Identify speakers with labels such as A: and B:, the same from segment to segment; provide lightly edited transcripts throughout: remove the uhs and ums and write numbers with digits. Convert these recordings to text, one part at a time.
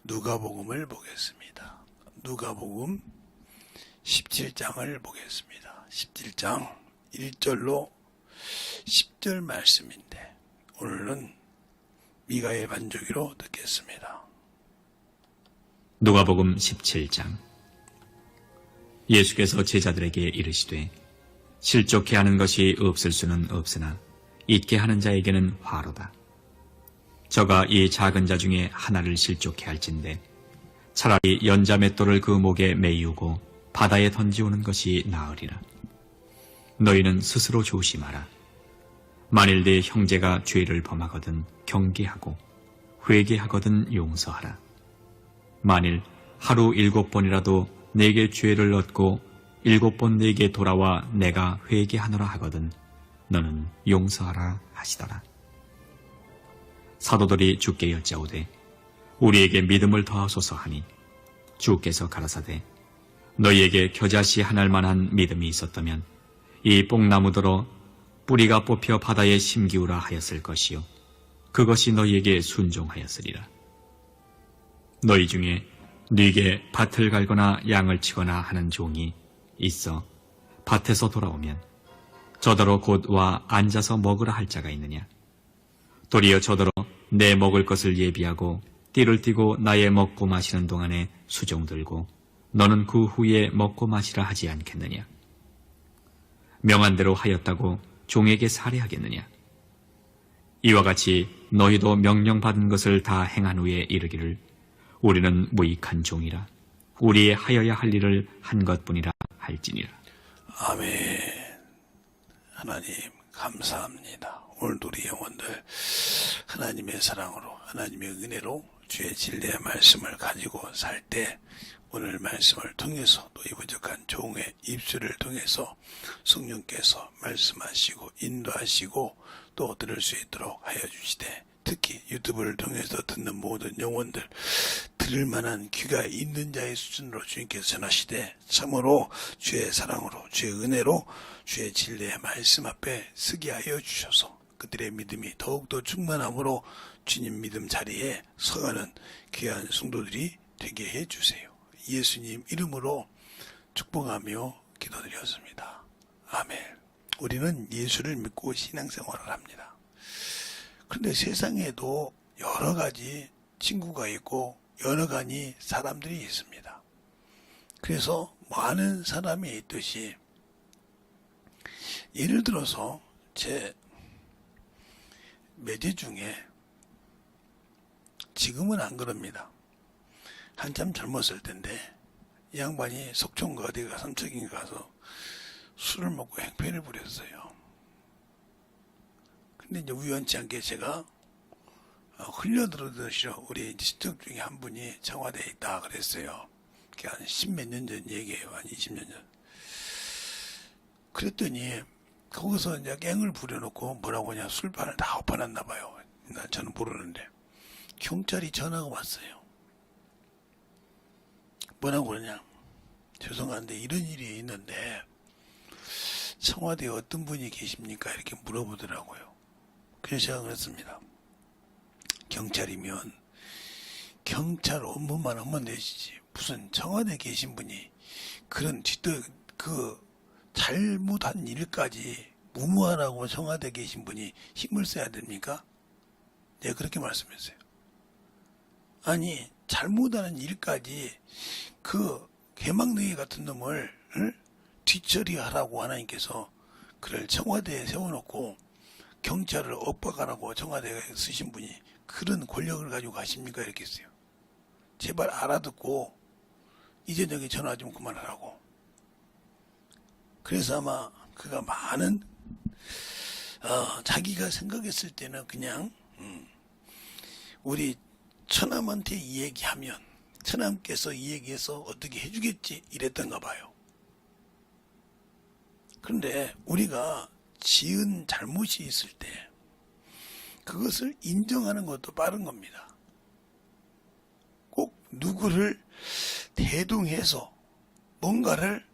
A: 누가복음을 보겠습니다. 누가복음 17장을 보겠습니다. 17장 1절로 10절 말씀인데 오늘은 미가의 반주기로 듣겠습니다.
B: 누가복음 17장. 예수께서 제자들에게 이르시되 실족해 하는 것이 없을 수는 없으나 잊게 하는 자에게는 화로다. 저가 이 작은 자 중에 하나를 실족해 할진대 차라리 연자 맷돌을 그 목에 매이우고 바다에 던지오는 것이 나으리라. 너희는 스스로 조심하라. 만일 네 형제가 죄를 범하거든 경계하고 회개하거든 용서하라. 만일 하루 7번이라도 내게 죄를 얻고 7번 내게 돌아와 내가 회개하노라 하거든 너는 용서하라 하시더라. 사도들이 주께 여짜오되 우리에게 믿음을 더하소서 하니 주께서 가라사대 너희에게 겨자씨 하나일 만한 믿음이 있었다면 이 뽕나무더러 뿌리가 뽑혀 바다에 심기우라 하였을 것이요 그것이 너희에게 순종하였으리라. 너희 중에 네게 밭을 갈거나 양을 치거나 하는 종이 있어 밭에서 돌아오면 저더러 곧 와 앉아서 먹으라 할 자가 있느냐? 도리어 저더러 내 먹을 것을 예비하고 띠를 띠고 나의 먹고 마시는 동안에 수종 들고 너는 그 후에 먹고 마시라 하지 않겠느냐? 명한 대로 하였다고 종에게 살해하겠느냐? 이와 같이 너희도 명령받은 것을 다 행한 후에 이르기를 우리는 무익한 종이라 우리의 하여야 할 일을 한 것뿐이라 할지니라.
A: 아멘. 하나님 감사합니다. 오늘도 우리 영혼들 하나님의 사랑으로 하나님의 은혜로 주의 진리의 말씀을 가지고 살 때 오늘 말씀을 통해서 또 이 부족한 종의 입술을 통해서 성령께서 말씀하시고 인도하시고 또 들을 수 있도록 하여 주시되 특히 유튜브를 통해서 듣는 모든 영혼들 들을 만한 귀가 있는 자의 수준으로 주님께서 전하시되 참으로 주의 사랑으로 주의 은혜로 주의 진리의 말씀 앞에 서게 하여 주셔서 그들의 믿음이 더욱더 충만함으로 주님 믿음 자리에 서가는 귀한 성도들이 되게 해주세요. 예수님 이름으로 축복하며 기도드렸습니다. 아멘. 우리는 예수를 믿고 신앙생활을 합니다. 그런데 세상에도 여러 가지 친구가 있고 여러 가지 사람들이 있습니다. 그래서 많은 사람이 있듯이 예를 들어서 제 매제 중에 지금은 안 그럽니다. 한참 젊었을 텐데 이 양반이 속초인가 어디가 삼척인가 가서 술을 먹고 행패를 부렸어요. 근데 이제 우연치 않게 제가 흘려들어듯이 우리 친척 중에 한 분이 청와대에 있다 그랬어요. 그게 한 10몇 년 전 얘기예요. 한 20년 전. 그랬더니 거기서 이제 갱을 부려놓고 뭐라고 하냐 술판을 다 엎어놨나 봐요. 저는 모르는데 경찰이 전화가 왔어요. 뭐라고 그러냐, 죄송한데 이런 일이 있는데 청와대에 어떤 분이 계십니까? 이렇게 물어보더라고요. 그래서 제가 그랬습니다. 경찰이면 경찰 업무만 하면 되시지 무슨 청와대에 계신 분이 그런 그 잘못한 일까지 무모하라고 청와대에 계신 분이 힘을 써야 됩니까? 네, 그렇게 말씀했어요. 아니 잘못하는 일까지 그 개막능이 같은 놈을 뒷처리하라고 하나님께서 그를 청와대에 세워놓고 경찰을 엇박아라고 청와대에 쓰신 분이 그런 권력을 가지고 가십니까? 이렇게 했어요. 제발 알아듣고 이제 저기 전화 좀 그만하라고. 그래서 아마 그가 많은 자기가 생각했을 때는 그냥 우리 처남한테 이 얘기하면 처남께서 이 얘기해서 어떻게 해주겠지 이랬던가 봐요. 그런데 우리가 지은 잘못이 있을 때 그것을 인정하는 것도 빠른 겁니다. 꼭 누구를 대동해서 뭔가를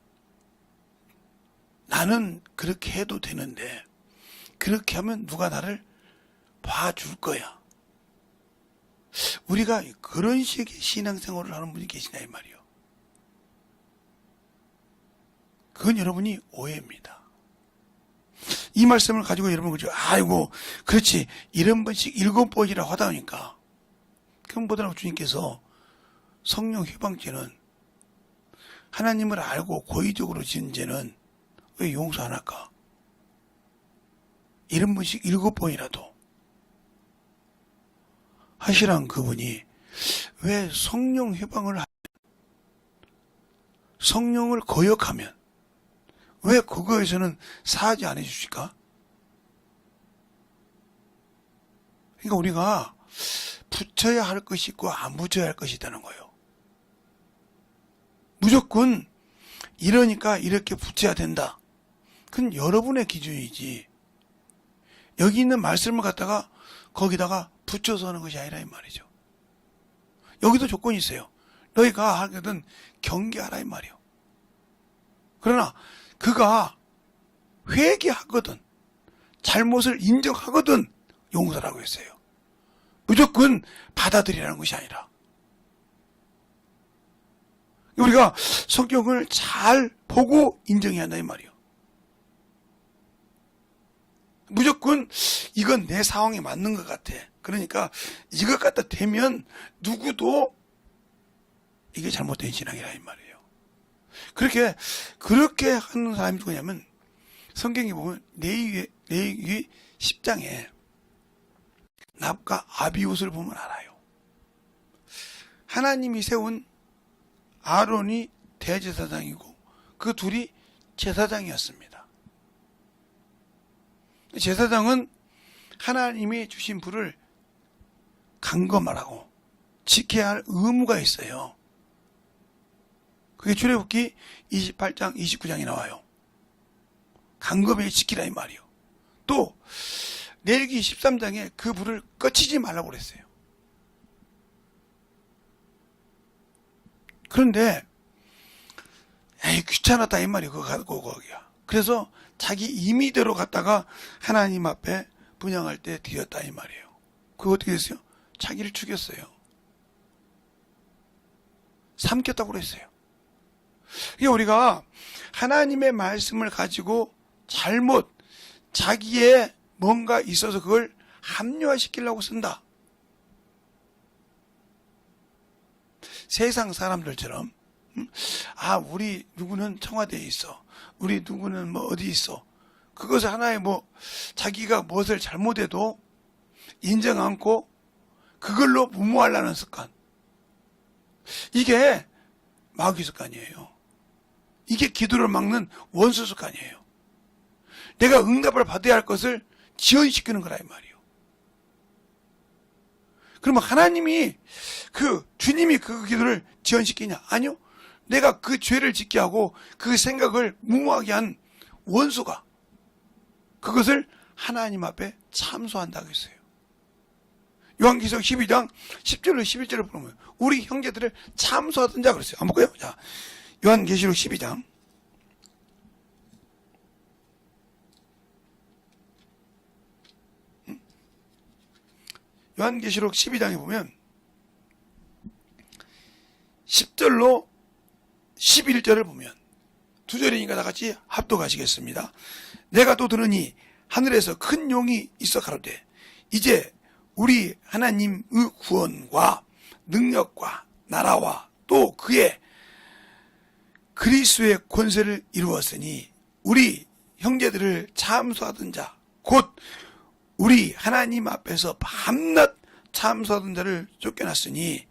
A: 나는 그렇게 해도 되는데 그렇게 하면 누가 나를 봐줄 거야. 우리가 그런 식의 신앙생활을 하는 분이 계시냐 이 말이요. 그건 여러분이 오해입니다. 이 말씀을 가지고 여러분 그죠? 아이고 그렇지 이런 번씩 7번이라 하다 보니까 그보다는 주님께서 성령 회방죄는 하나님을 알고 고의적으로 지은 죄는 왜 용서 안 할까? 이런 번씩 7번이라도 하시란 그분이 왜 성령 회방을 하면, 성령을 거역하면 왜 그거에서는 사하지 않아 주실까? 그러니까 우리가 붙여야 할 것이 있고 안 붙여야 할 것이 있다는 거예요. 무조건 이러니까 이렇게 붙여야 된다. 그건 여러분의 기준이지. 여기 있는 말씀을 갖다가 거기다가 붙여서 하는 것이 아니라 이 말이죠. 여기도 조건이 있어요. 너희가 하거든 경계하라 이 말이요. 그러나 그가 회개하거든 잘못을 인정하거든 용서라고 했어요. 무조건 받아들이라는 것이 아니라 우리가 성경을 잘 보고 인정해야 한다 이 말이요. 무조건 이건 내 상황에 맞는 것 같아. 그러니까 이것 갖다 대면 누구도 이게 잘못된 신앙이라 이 말이에요. 그렇게 하는 사람이 누구냐면 성경에 보면 레위기 10장에 납과 아비웃을 보면 알아요. 하나님이 세운 아론이 대제사장이고 그 둘이 제사장이었습니다. 제사장은 하나님이 주신 불을 간검하라고 지켜야 할 의무가 있어요. 그게 출애굽기 28장 29장에 나와요. 간검히 지키라 이 말이요. 또 레위기 13장에 그 불을 꺼치지 말라고 그랬어요. 그런데 에이 귀찮았다 이 말이에요. 그거 갖고 거기야. 그래서 자기 임의대로 갔다가 하나님 앞에 분향할 때 드렸다 이 말이에요. 그거 어떻게 됐어요? 자기를 죽였어요. 삼켰다고 그랬어요. 그러니까 우리가 하나님의 말씀을 가지고 잘못 자기의 뭔가 있어서 그걸 합리화시키려고 쓴다. 세상 사람들처럼 우리 누구는 청와대에 있어. 우리 누구는 뭐 어디 있어. 그것을 하나의 자기가 무엇을 잘못해도 인정 않고 그걸로 무모하려는 습관. 이게 마귀 습관이에요. 이게 기도를 막는 원수 습관이에요. 내가 응답을 받아야 할 것을 지연시키는 거라 이 말이에요. 그러면 하나님이 주님이 그 기도를 지연시키냐? 아니요. 내가 그 죄를 짓게 하고 그 생각을 무모하게 한 원수가 그것을 하나님 앞에 참소한다고 했어요. 요한계시록 12장 10절로 11절을 보면 우리 형제들을 참소하던 자 그랬어요. 한번 볼까요? 자, 요한계시록 12장 요한계시록 12장에 보면 10절로 11절을 보면 두 절이니까 다 같이 합독하시겠습니다. 내가 또 들으니 하늘에서 큰 용이 있어 가로되 이제 우리 하나님의 구원과 능력과 나라와 또 그의 그리스도의 권세를 이루었으니 우리 형제들을 참소하던 자 곧 우리 하나님 앞에서 밤낮 참소하던 자를 쫓겨났으니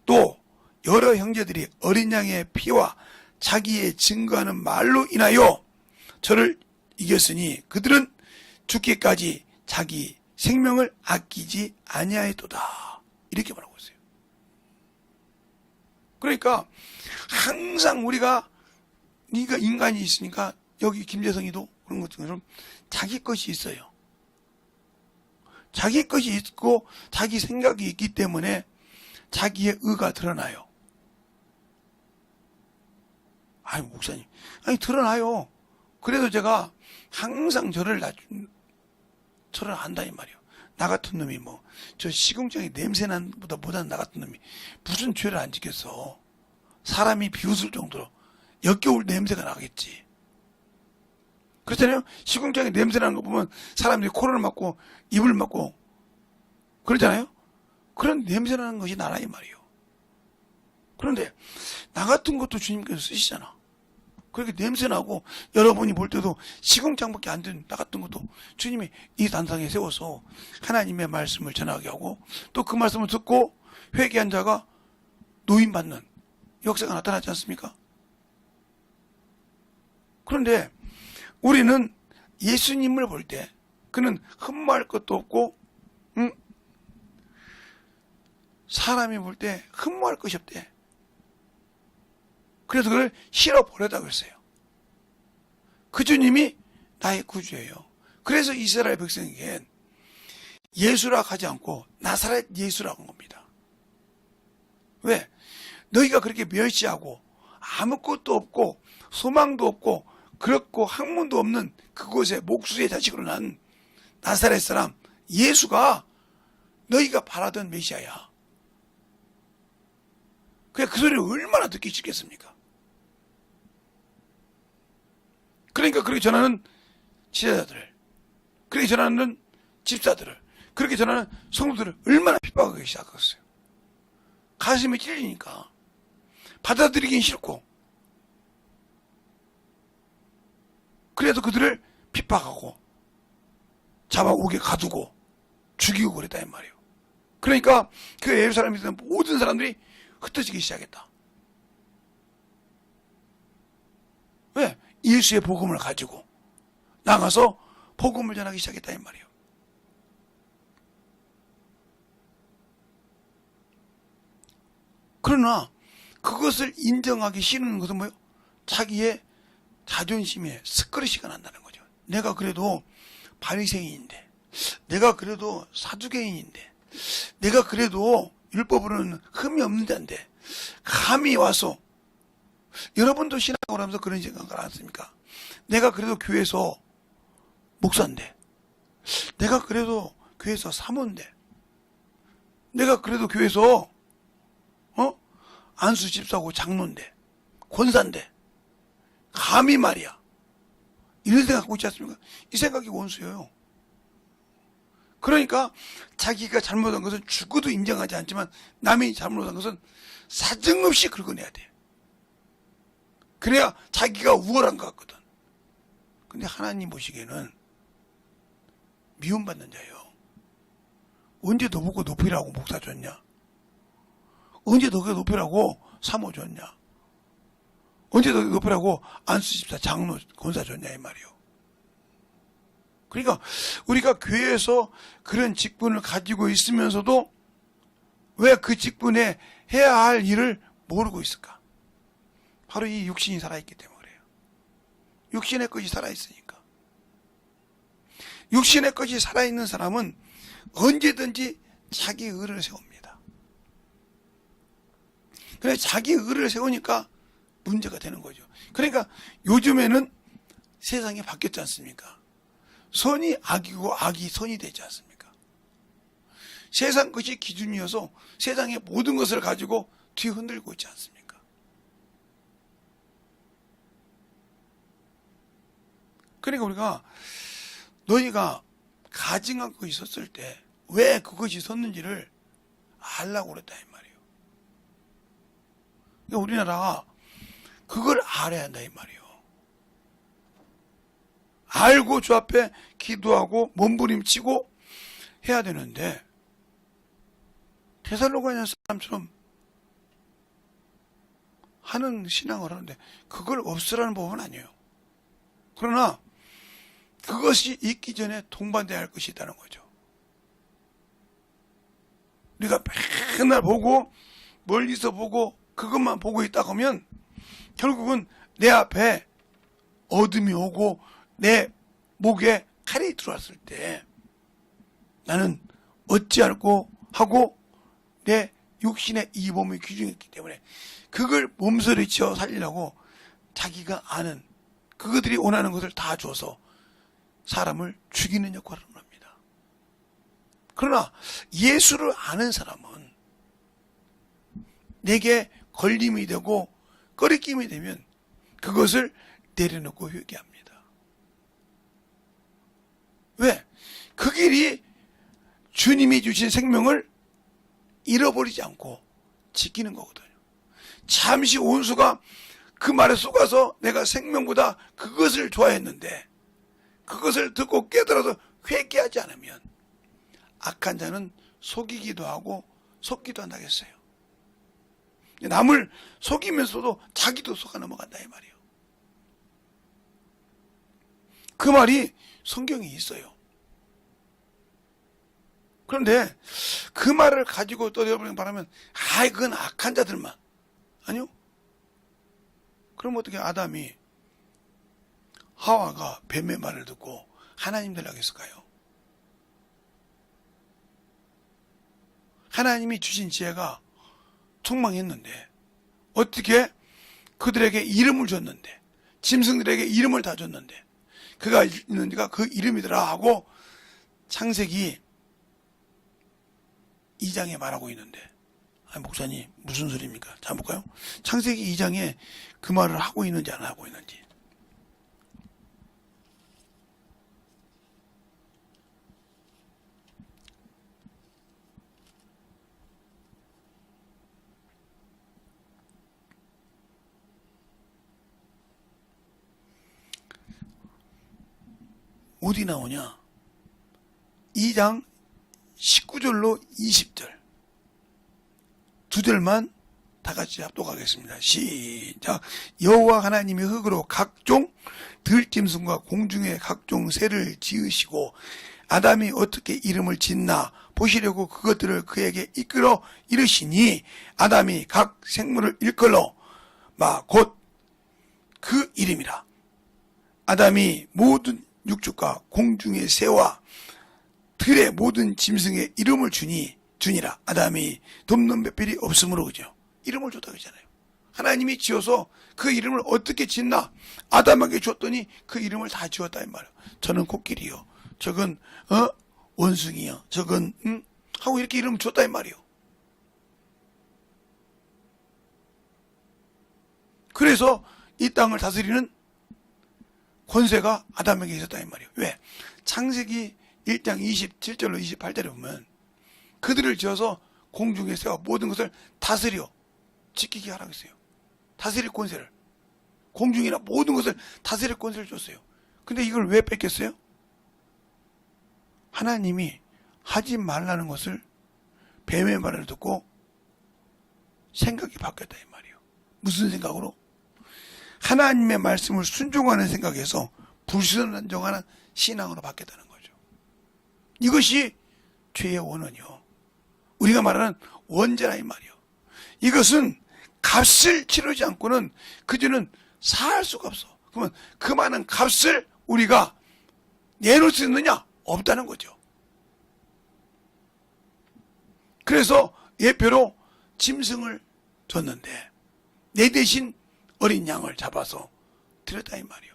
A: 또 여러 형제들이 어린 양의 피와 자기의 증거하는 말로 인하여 저를 이겼으니 그들은 죽기까지 자기 생명을 아끼지 아니하였도다. 이렇게 말하고 있어요. 그러니까 항상 우리가 인간이 있으니까 여기 김재성이도 그런 것처럼 자기 것이 있어요. 자기 것이 있고 자기 생각이 있기 때문에 자기의 의가 드러나요. 목사님. 드러나요. 그래도 제가 항상 저를 한다 이 말이에요. 나 같은 놈이 저 시궁창에 냄새난 보다 못한 나 같은 놈이 무슨 죄를 안 지켰어. 사람이 비웃을 정도로 역겨울 냄새가 나겠지. 그렇잖아요. 시궁창에 냄새나는 거 보면 사람들이 코를 막고 입을 막고 그러잖아요. 그런 냄새나는 것이 나라 이 말이에요. 그런데 나 같은 것도 주님께서 쓰시잖아. 그렇게 냄새나고 여러분이 볼 때도 시궁창밖에 안 된 나 같은 것도 주님이 이 단상에 세워서 하나님의 말씀을 전하게 하고 또 그 말씀을 듣고 회개한 자가 노인받는 역사가 나타나지 않습니까? 그런데 우리는 예수님을 볼 때 그는 흠모할 것도 없고 사람이 볼 때 흠모할 것이 없대. 그래서 그걸 실어버렸다고 했어요. 그 주님이 나의 구주예요. 그래서 이스라엘 백성에겐 예수라 하지 않고 나사렛 예수라고 한 겁니다. 왜? 너희가 그렇게 멸시하고 아무것도 없고 소망도 없고 그렇고 학문도 없는 그곳에 목수의 자식으로 난 나사렛 사람 예수가 너희가 바라던 메시아야. 그 소리를 얼마나 듣기 싫겠습니까? 그러니까 그렇게 전하는 지도자들을, 그렇게 전하는 집사들을, 그렇게 전하는 성도들을 얼마나 핍박하기 시작했어요. 가슴이 찔리니까 받아들이긴 싫고 그래도 그들을 핍박하고 잡아오게 가두고 죽이고 그랬다 이 말이에요. 그러니까 그 예루살렘에 있는 모든 사람들이 흩어지기 시작했다. 왜? 예수의 복음을 가지고 나가서 복음을 전하기 시작했다 이 말이에요. 그러나 그것을 인정하기 싫은 것은 뭐예요? 자기의 자존심에 스크래치가 난다는 거죠. 내가 그래도 바리새인인데, 내가 그래도 사두개인인데, 내가 그래도 율법으로는 흠이 없는 자인데 감히 와서, 여러분도 신앙을 하면서 그런 생각을 안 했습니까? 내가 그래도 교회에서 목사인데, 내가 그래도 교회에서 사모인데, 내가 그래도 교회에서 안수 집사고 장로인데, 권사인데, 감히 말이야, 이런 생각 갖고 있지 않습니까? 이 생각이 원수예요. 그러니까 자기가 잘못한 것은 죽어도 인정하지 않지만 남이 잘못한 것은 사정없이 긁어내야 돼. 그래야 자기가 우월한 것 같거든. 근데 하나님 보시기에는 미움받는 자예요. 언제 너 보고 높이라고 목사 줬냐? 언제 너가 높이라고 사모 줬냐? 언제 너가 높이라고 안수집사 장로 권사 줬냐 이 말이요. 그러니까 우리가 교회에서 그런 직분을 가지고 있으면서도 왜 그 직분에 해야 할 일을 모르고 있을까? 바로 이 육신이 살아있기 때문에 그래요. 육신의 것이 살아있으니까. 육신의 것이 살아있는 사람은 언제든지 자기 의를 세웁니다. 그래 자기 의를 세우니까 문제가 되는 거죠. 그러니까 요즘에는 세상이 바뀌었지 않습니까? 선이 악이고 악이 선이 되지 않습니까? 세상 것이 기준이어서 세상의 모든 것을 가지고 뒤흔들고 있지 않습니까? 그러니까 우리가 너희가 가증한 것이 있었을 때 왜 그것이 섰는지를 알라고 그랬다 이 말이에요. 그러니까 우리나라가 그걸 알아야 한다 이 말이에요. 알고 주 앞에 기도하고 몸부림치고 해야 되는데 데살로니가 사람처럼 하는 신앙을 하는데 그걸 없으라는 법은 아니에요. 그러나 그것이 있기 전에 동반돼야 할 것이 있다는 거죠. 우리가 맨날 보고 멀리서 보고 그것만 보고 있다 하면 결국은 내 앞에 어둠이 오고 내 목에 칼이 들어왔을 때 나는 어찌할꼬 하고 내 육신의 이 몸이 귀중했기 때문에 그걸 몸서리쳐 살리려고 자기가 아는 그것들이 원하는 것을 다 줘서 사람을 죽이는 역할을 합니다. 그러나 예수를 아는 사람은 내게 걸림이 되고 꺼리낌이 되면 그것을 내려놓고 회개합니다. 왜? 그 길이 주님이 주신 생명을 잃어버리지 않고 지키는 거거든요. 잠시 온수가 그 말에 속아서 내가 생명보다 그것을 좋아했는데 그것을 듣고 깨달아서 회개하지 않으면 악한 자는 속이기도 하고 속기도 한다겠어요. 남을 속이면서도 자기도 속아 넘어간다 이 말이에요. 그 말이 성경에 있어요. 그런데 그 말을 가지고 떠들어버리는 바라면 그건 악한 자들만. 아니요. 그럼 어떻게 아담이 하와가 뱀의 말을 듣고 하나님 되려고 했을까요? 하나님이 주신 지혜가 총망했는데 어떻게 그들에게 이름을 줬는데 짐승들에게 이름을 다 줬는데 그가 있는 데가 그 이름이더라 하고 창세기 2장에 말하고 있는데 목사님 무슨 소리입니까? 자 볼까요? 창세기 2장에 그 말을 하고 있는지 안 하고 있는지. 어디 나오냐? 2장 19절로 20절 두 절만 다 같이 합독하겠습니다. 시작. 여호와 하나님이 흙으로 각종 들짐승과 공중의 각종 새를 지으시고 아담이 어떻게 이름을 짓나 보시려고 그것들을 그에게 이끌어 이르시니 아담이 각 생물을 일컬어 곧 그 이름이라. 아담이 모든 육축과 공중의 새와 들의 모든 짐승의 이름을 주니라. 아담이 돕는 배필이 없으므로 그죠. 이름을 줬다 그러잖아요. 하나님이 지어서 그 이름을 어떻게 짓나 아담에게 줬더니 그 이름을 다 지었다 이 말이에요. 저는 코끼리요. 저건 원숭이요. 저건 하고 이렇게 이름을 줬다 이 말이에요. 그래서 이 땅을 다스리는 권세가 아담에게 있었다 이 말이에요. 왜? 창세기 1장 27절로 28절에 보면 그들을 지어서 공중의 새와 모든 것을 다스려 지키게 하라고 했어요. 다스릴 권세를. 공중이나 모든 것을 다스릴 권세를 줬어요. 근데 이걸 왜 뺏겼어요? 하나님이 하지 말라는 것을 뱀의 말을 듣고 생각이 바뀌었다 이 말이에요. 무슨 생각으로? 하나님의 말씀을 순종하는 생각에서 불순종하는 신앙으로 바뀌었다는 거죠. 이것이 죄의 원원이요. 우리가 말하는 원죄라 이 말이요. 이것은 값을 치르지 않고는 그들은 살 수가 없어. 그러면 그 많은 값을 우리가 내놓을 수 있느냐? 없다는 거죠. 그래서 예표로 짐승을 줬는데 내 대신 어린 양을 잡아서 드렸다 이 말이요.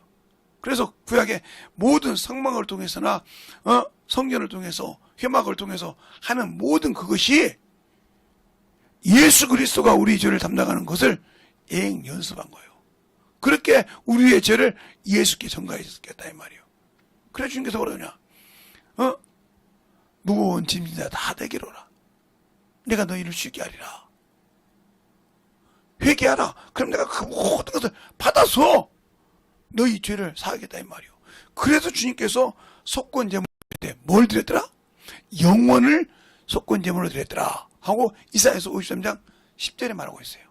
A: 그래서 구약의 모든 성막을 통해서나 성전을 통해서 회막을 통해서 하는 모든 그것이 예수 그리스도가 우리 죄를 담당하는 것을 연습한 거예요. 그렇게 우리의 죄를 예수께 전가했겠다 이 말이에요. 그래 주님께서 그러냐? 무거운 짐이다 다 내게로라. 내가 너희를 쉬게 하리라. 회개하라. 그럼 내가 그 모든 것을 받아서 너희 죄를 사하겠다 이 말이요. 그래서 주님께서 속건제물을 드릴 때 뭘 드렸더라? 영원을 속건제물로 드렸더라 하고 이사야서 53장 10절에 말하고 있어요.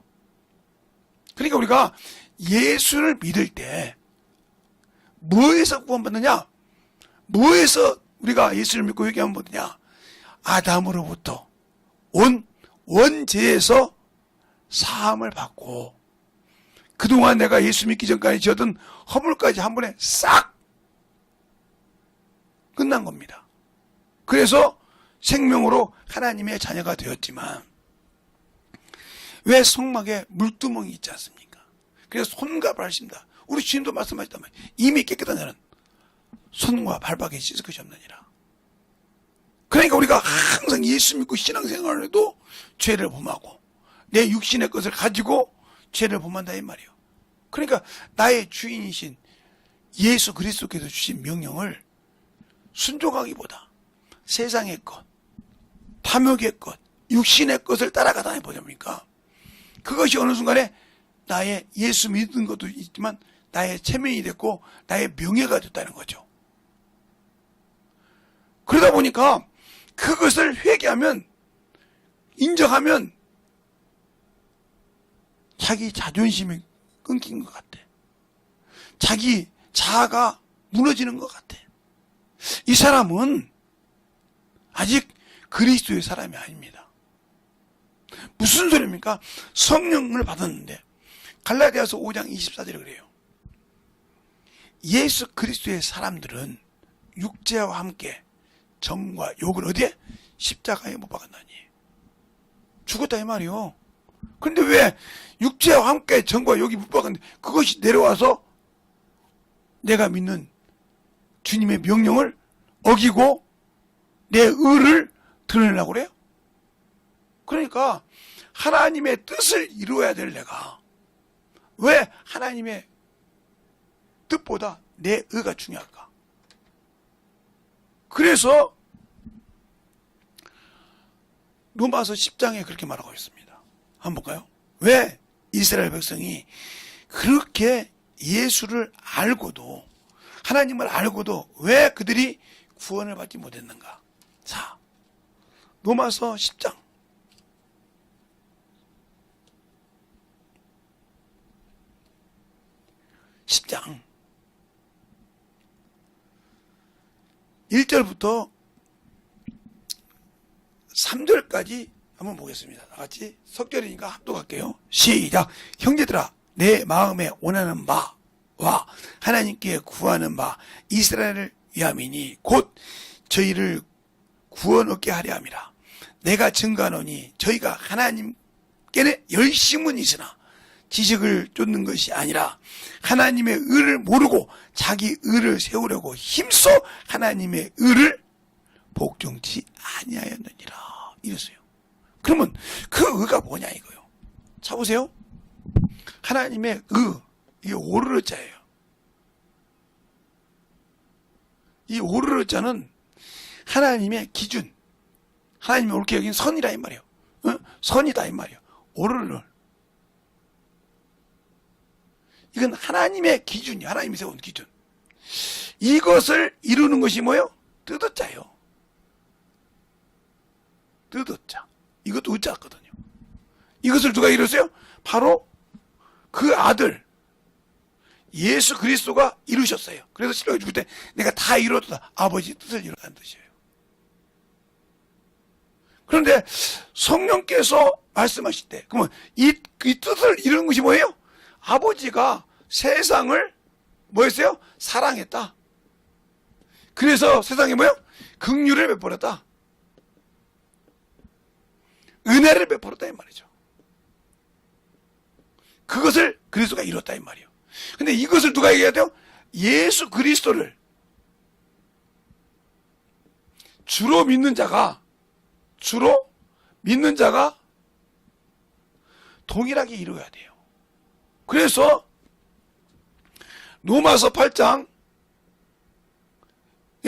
A: 그러니까 우리가 예수를 믿을 때 뭐에서 구원받느냐? 뭐에서 우리가 예수를 믿고 회개하면 뭐냐? 아담으로부터 온 원죄에서 사함을 받고 그동안 내가 예수 믿기 전까지 지었던 허물까지 한 번에 싹 끝난 겁니다. 그래서 생명으로 하나님의 자녀가 되었지만 왜 성막에 물두멍이 있지 않습니까? 그래서 손과 발심다. 우리 주님도 말씀하셨단 말이에요. 이미 깨끗한 자는 손과 발밖에 씻을 것이 없느니라. 그러니까 우리가 항상 예수 믿고 신앙생활을 해도 죄를 범하고 내 육신의 것을 가지고 죄를 범한다 이 말이에요. 그러니까 나의 주인이신 예수 그리스도께서 주신 명령을 순종하기보다 세상의 것, 탐욕의 것, 육신의 것을 따라가다 보니까 그것이 어느 순간에 나의 예수 믿은 것도 있지만 나의 체면이 됐고 나의 명예가 됐다는 거죠. 그러다 보니까 그것을 회개하면, 인정하면 자기 자존심이 끊긴 것 같아. 자기 자아가 무너지는 것 같아. 이 사람은 아직 그리스도의 사람이 아닙니다. 무슨 소리입니까? 성령을 받았는데 갈라디아서 5장 24절에 그래요. 예수 그리스도의 사람들은 육체와 함께 정과 욕을 어디에? 십자가에 못 박았나니. 죽었다 이 말이요. 그런데 왜 육체와 함께 정과 욕이 못 박았는데 그것이 내려와서 내가 믿는 주님의 명령을 어기고 내 의를 드러내려고 그래요? 그러니까 하나님의 뜻을 이루어야 될 내가 왜 하나님의 뜻보다 내 의가 중요할까? 그래서 로마서 10장에 그렇게 말하고 있습니다. 한번 볼까요? 왜 이스라엘 백성이 그렇게 예수를 알고도 하나님을 알고도 왜 그들이 구원을 받지 못했는가? 자, 로마서 10장 10장 1절부터 3절까지 한번 보겠습니다. 다 같이 석절이니까 합독할게요. 시작. 형제들아, 내 마음에 원하는 바와 하나님께 구하는 바 이스라엘을 위함이니 곧 저희를 구원 얻게 하려 함이라. 내가 증거하노니 저희가 하나님께는 열심은 있으나 지식을 쫓는 것이 아니라 하나님의 의를 모르고 자기 의를 세우려고 힘써 하나님의 의를 복종치 아니하였느니라. 이랬어요. 그러면 그 의가 뭐냐 이거요. 자 보세요. 하나님의 의, 이게 오르르 자예요. 이 오르르 자는 하나님의 기준, 하나님이 옳게 여긴 선이라 이 말이에요. 선이다 이 말이에요. 오르르. 이건 하나님의 기준이에요. 하나님이 세운 기준. 이것을 이루는 것이 뭐예요? 뜻자예요. 뜻자. 이것도 의자거든요. 이것을 누가 이뤘어요? 바로 그 아들 예수 그리스도가 이루셨어요. 그래서 실로에 죽을 때 내가 다 이뤘다. 아버지 뜻을 이뤘다는 뜻이에요. 그런데 성령께서 말씀하실 때 그러면 이 뜻을 이루는 것이 뭐예요? 아버지가 세상을 뭐였어요? 사랑했다. 그래서 세상에 뭐예요? 긍휼을 베풀었다. 은혜를 베풀었다 이 말이죠. 그것을 그리스도가 이뤘다 이 말이에요. 근데 이것을 누가 얘기해야 돼요? 예수 그리스도를 주로 믿는 자가 동일하게 이루어야 돼요. 그래서 로마서 8장에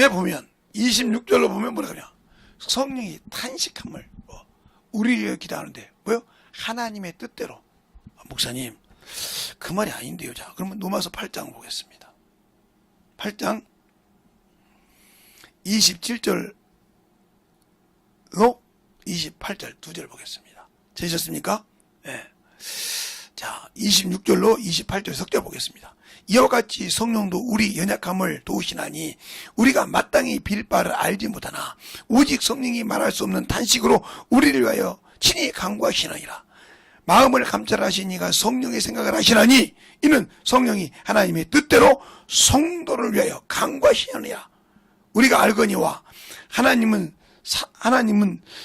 A: 보면 26절로 보면 뭐라 그러냐? 성령이 탄식함을 우리를 위해 기도하는데 뭐요? 하나님의 뜻대로. 목사님 그 말이 아닌데요. 자, 그러면 로마서 8장 보겠습니다. 8장 27절로 28절 두 절 보겠습니다. 되셨습니까? 네. 자, 26절로 28절 석절 보겠습니다. 이와 같이 성령도 우리 연약함을 도우시나니 우리가 마땅히 빌 바를 알지 못하나 오직 성령이 말할 수 없는 탄식으로 우리를 위하여 친히 간구하시느니라. 마음을 감찰하신 이가 성령의 생각을 하시나니 이는 성령이 하나님의 뜻대로 성도를 위하여 간구하시느니라. 우리가 알거니와 하나님은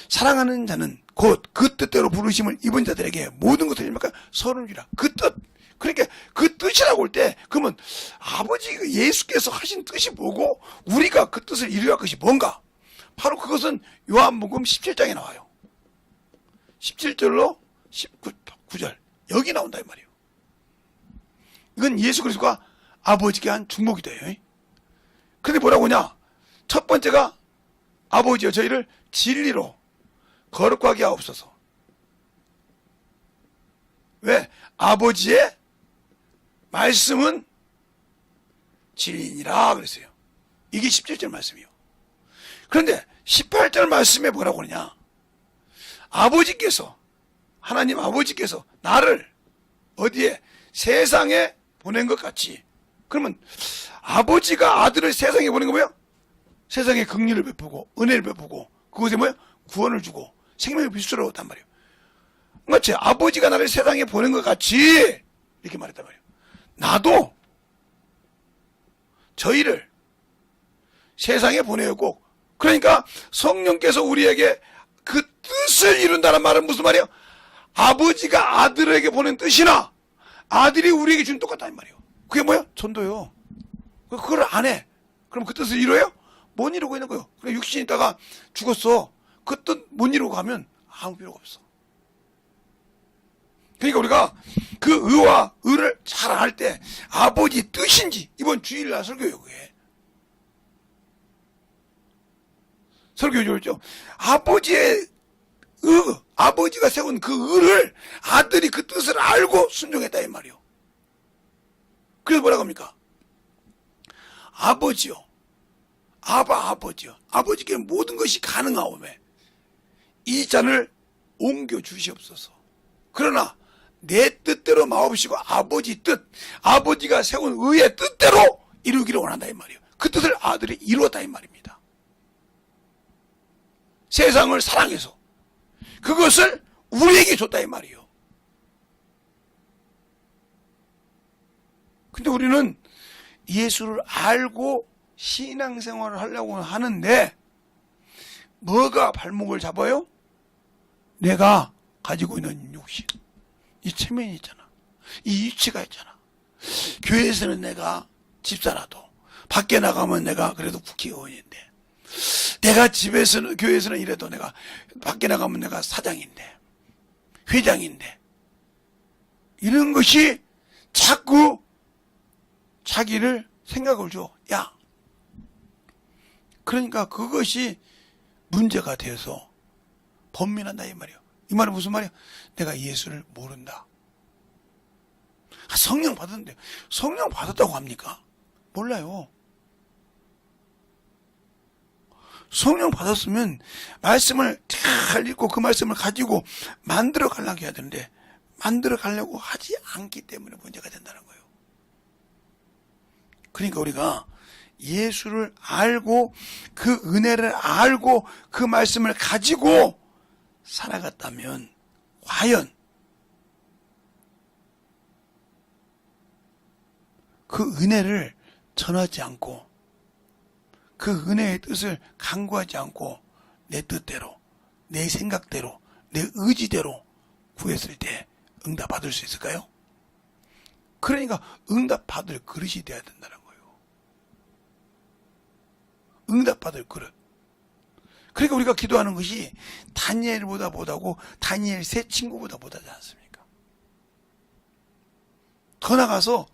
A: 사랑하는 자는 곧 그 뜻대로 부르심을 입은 자들에게 모든 것을 일만큼 선을 주라. 그 뜻. 그러니까 그 뜻이라고 할 때 그러면 아버지 예수께서 하신 뜻이 뭐고 우리가 그 뜻을 이루어야 할 것이 뭔가? 바로 그것은 요한복음 17장에 나와요. 17절로 19절 여기 나온다 이 말이에요. 이건 예수 그리스도가 아버지께 한 중복이돼요. 그런데 뭐라고 하냐? 첫 번째가 아버지여 저희를 진리로 거룩하게 하옵소서. 왜? 아버지의 말씀은 진리니라 그랬어요. 이게 17절 말씀이요. 그런데 18절 말씀에 뭐라고 그러냐? 아버지께서, 하나님 아버지께서 나를 어디에? 세상에 보낸 것 같이. 그러면 아버지가 아들을 세상에 보낸 거 뭐야? 세상에 긍휼을 베푸고 은혜를 베푸고 그것에 뭐야? 구원을 주고 생명의 빛으로 왔단 말이에요. 그렇지? 아버지가 나를 세상에 보낸 것 같이 이렇게 말했단 말이에요. 나도 저희를 세상에 보내었고, 그러니까 성령께서 우리에게 그 뜻을 이룬다는 말은 무슨 말이에요? 아버지가 아들에게 보낸 뜻이나 아들이 우리에게 준 똑같다는 말이에요. 그게 뭐야? 전도요. 그걸 안 해. 그럼 그 뜻을 이루어요? 못 이루고 있는 거예요. 그래, 육신이 있다가 죽었어. 그 뜻 못 이루고 가면 아무 필요가 없어. 그러니까 우리가 그 의와 의를 잘 알 때 아버지 뜻인지, 이번 주일날 설교요, 그게. 설교죠. 아버지의 의, 아버지가 세운 그 의를 아들이 그 뜻을 알고 순종했다 이 말이요. 그래서 뭐라고 합니까? 아버지요. 아버지요. 아버지께 모든 것이 가능하오매 이 잔을 옮겨 주시옵소서. 그러나 내 뜻대로 마옵시고 아버지 뜻, 아버지가 세운 의의 뜻대로 이루기를 원한다 이 말이에요. 그 뜻을 아들이 이루었다 이 말입니다. 세상을 사랑해서 그것을 우리에게 줬다 이 말이에요. 근데 우리는 예수를 알고 신앙생활을 하려고 하는데 뭐가 발목을 잡아요? 내가 가지고 있는 육신, 이 체면이 있잖아, 이 위치가 있잖아. 교회에서는 내가 집사라도 밖에 나가면 내가 그래도 국회의원인데, 내가 집에서는 교회에서는 이래도 내가 밖에 나가면 내가 사장인데 회장인데, 이런 것이 자꾸 자기를 생각을 줘. 야, 그러니까 그것이 문제가 되어서 번민한다 이 말이에요. 이 말은 무슨 말이야? 내가 예수를 모른다. 성령 받았는데 성령 받았다고 합니까? 몰라요. 성령 받았으면 말씀을 잘 읽고 그 말씀을 가지고 만들어 가려고 해야 되는데 만들어 가려고 하지 않기 때문에 문제가 된다는 거예요. 그러니까 우리가 예수를 알고 그 은혜를 알고 그 말씀을 가지고 살아갔다면 과연 그 은혜를 전하지 않고 그 은혜의 뜻을 강구하지 않고 내 뜻대로, 내 생각대로, 내 의지대로 구했을 때 응답받을 수 있을까요? 그러니까 응답받을 그릇이 돼야 된다는 거예요. 응답받을 그릇. 그러니까 우리가 기도하는 것이 다니엘보다 못하고 다니엘 세 친구보다 못하지 않습니까? 더 나가서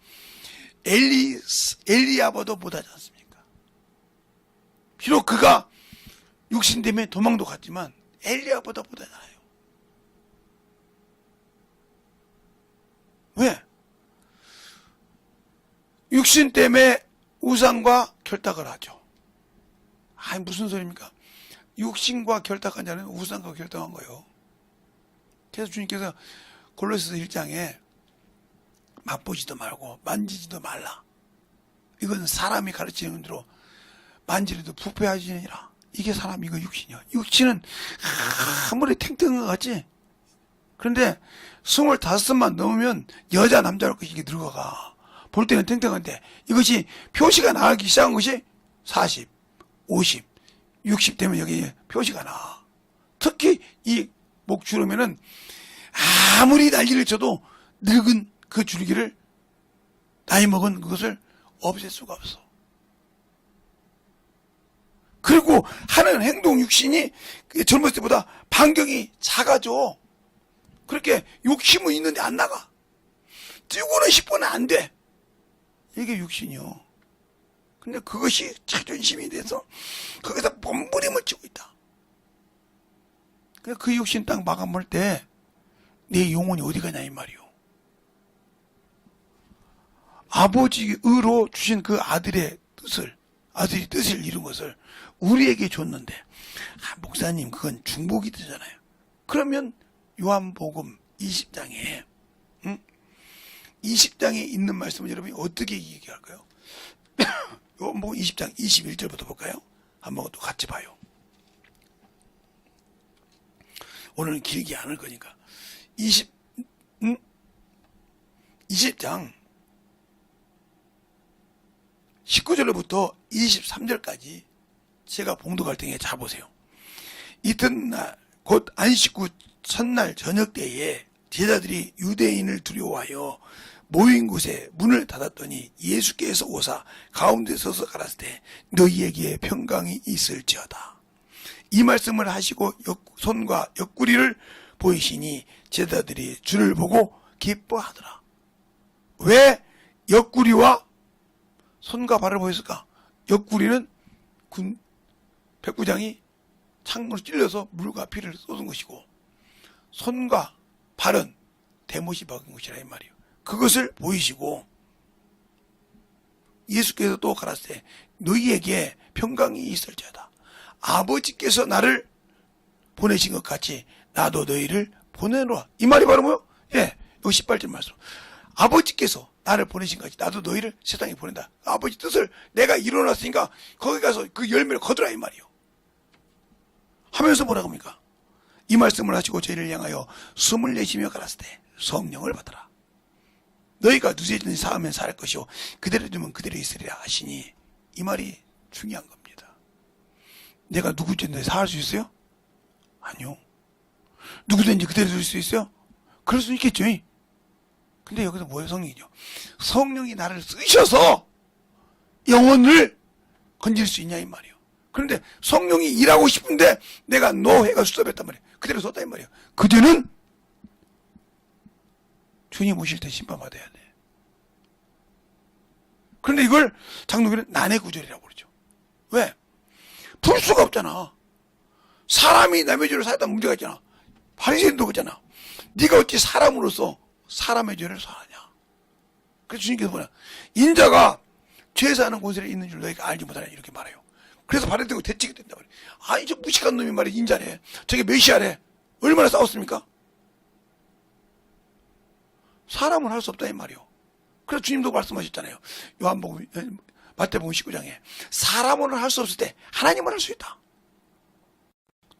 A: 엘리야보다 못하지 않습니까? 비록 그가 육신 때문에 도망도 갔지만 엘리야보다 못하잖아요. 왜? 육신 때문에 우상과 결탁을 하죠. 아니 무슨 소리입니까? 육신과 결탁한 자는 우상과 결탁한 거예요. 그래서 주님께서 골로새서 1장에 맛보지도 말고 만지지도 말라. 이건 사람이 가르치는 대로 만지려도 부패하지니라. 이게 사람, 이거 육신이야. 육신은 아무리 탱탱한 것 같지? 그런데 25만 넘으면 여자 남자로 이게 늙어가. 볼 때는 탱탱한데 이것이 표시가 나기 시작한 것이 40, 50, 60 되면 여기 표시가 나. 특히 이 목주름에는 아무리 난리를 쳐도 늙은 그 줄기를, 나이 먹은 그것을 없앨 수가 없어. 그리고 하는 행동 육신이 젊었을 때보다 반경이 작아져. 그렇게 욕심은 있는데 안 나가. 뛰고는 싶어는 안 돼. 이게 육신이요. 근데 그것이 자존심이 돼서 거기서 몸부림을 치고 있다. 그 육신 딱 마감할 때 내 영혼이 어디 가냐 이 말이요. 아버지 의로 주신 그 아들의 뜻을, 아들이 뜻을 이룬 것을 우리에게 줬는데, 목사님 그건 중복이 되잖아요. 그러면 요한복음 20장에 20장에 있는 말씀을 여러분이 어떻게 얘기할까요? 요한복음 20장 21절부터 볼까요? 한번 또 같이 봐요. 오늘은 길게 안 할 거니까. 20장 19절부터 23절까지 제가 봉독할 때에 잘 보세요. 이튿날 곧 안식 후 첫날 저녁 때에 제자들이 유대인을 두려워하여 모인 곳에 문을 닫았더니 예수께서 오사 가운데 서서 가라사대 너희에게 평강이 있을지어다. 이 말씀을 하시고 손과 옆구리를 보이시니 제자들이 주를 보고 기뻐하더라. 왜 옆구리와 손과 발을 보였을까? 옆구리는 백부장이 창문을 찔러서 물과 피를 쏟은 것이고, 손과 발은 대못이 박은 것이라 이 말이에요. 그것을 보이시고 예수께서 또 가라사대 너희에게 평강이 있을지어다. 아버지께서 나를 보내신 것 같이 나도 너희를 보내노라. 이 말이 바로 뭐요? 예, 여기 18절 말씀. 아버지께서 나를 보내신 것 같이 나도 너희를 세상에 보낸다. 아버지 뜻을 내가 이뤄놨으니까 거기 가서 그 열매를 거두라 이 말이요. 하면서 뭐라고 합니까? 이 말씀을 하시고 저희를 향하여 숨을 내쉬며 가라사대 성령을 받아라. 너희가 누세든지 사하면 살 것이요 그대로 두면 그대로 있으리라 하시니, 이 말이 중요한 겁니다. 내가 누구든지 사할 수 있어요? 아니요. 누구든지 그대로 둘 수 있어요? 그럴 수 있겠죠. 근데 여기서 뭐예요? 성령이죠. 성령이 나를 쓰셔서 영혼을 건질 수 있냐 이 말이에요. 그런데 성령이 일하고 싶은데 내가 노해가 수습했단 말이에요. 그대로 뒀다 이 말이에요. 그대는 주님 오실 때 심판받아야 돼. 그런데 이걸 장로교는 난해 구절이라고 그러죠. 왜? 풀 수가 없잖아. 사람이 남의 죄를 사했다 문제가 있잖아. 바리새인도 그렇잖아. 네가 어찌 사람으로서 사람의 죄를 사하냐. 그래서 주님께서 뭐냐, 인자가 죄 사는 곳에 있는 줄 너희가 알지 못하냐 이렇게 말해요. 그래서 바리새인도 대책이 된다 말이에요. 아니 저 무식한 놈이 말이야 인자래, 저게 메시아래. 얼마나 싸웠습니까? 사람은 할 수 없다 이 말이요. 그래서 주님도 말씀하셨잖아요. 요한복음 마태복음 19장에 사람은 할 수 없을 때 하나님은 할 수 있다.